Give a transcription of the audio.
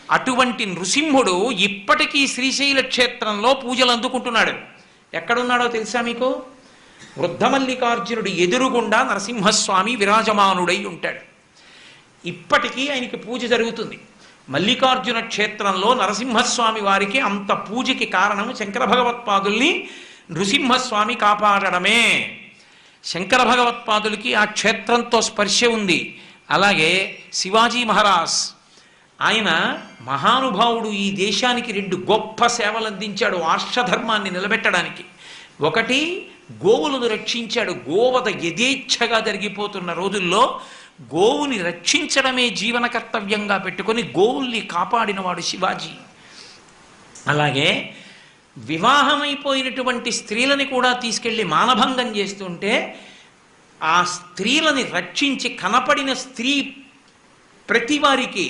అటువంటి నృసింహుడు ఇప్పటికీ శ్రీశైల క్షేత్రంలో పూజలు అందుకుంటున్నాడు. ఎక్కడున్నాడో తెలుసా మీకు? వృద్ధమల్లికార్జునుడు ఎదురుగుండా నరసింహస్వామి విరాజమానుడై ఉంటాడు. ఇప్పటికీ ఆయనకి పూజ జరుగుతుంది. మల్లికార్జున క్షేత్రంలో నరసింహస్వామి వారికి అంత పూజకి కారణం శంకర భగవత్పాదుల్ని నృసింహస్వామి కాపాడడమే. శంకర భగవత్పాదులకి ఆ క్షేత్రంతో స్పర్శ ఉంది. అలాగే శివాజీ మహారాజ్ ఆయన మహానుభావుడు. ఈ దేశానికి 2 గొప్ప సేవలు అందించాడు ఆర్షధర్మాన్ని నిలబెట్టడానికి. ఒకటి, గోవులను రక్షించాడు. గోవధ యథేచ్ఛగా జరిగిపోతున్న రోజుల్లో గోవుని రక్షించడమే జీవన కర్తవ్యంగా పెట్టుకొని గోవుల్ని కాపాడినవాడు శివాజీ. అలాగే వివాహమైపోయినటువంటి స్త్రీలని కూడా తీసుకెళ్లి మానభంగం చేస్తుంటే ఆ స్త్రీలని రక్షించి కనపడిన స్త్రీ ప్రతి వారికి